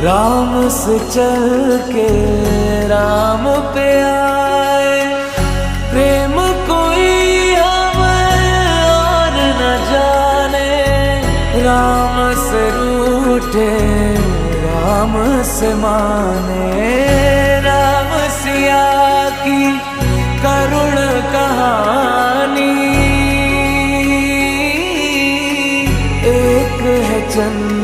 राम से चल के राम पे आए। प्रेम कोई हमें और न जाने, राम से रूठे राम से माने। राम सिया की करुण कहानी, एक है चंद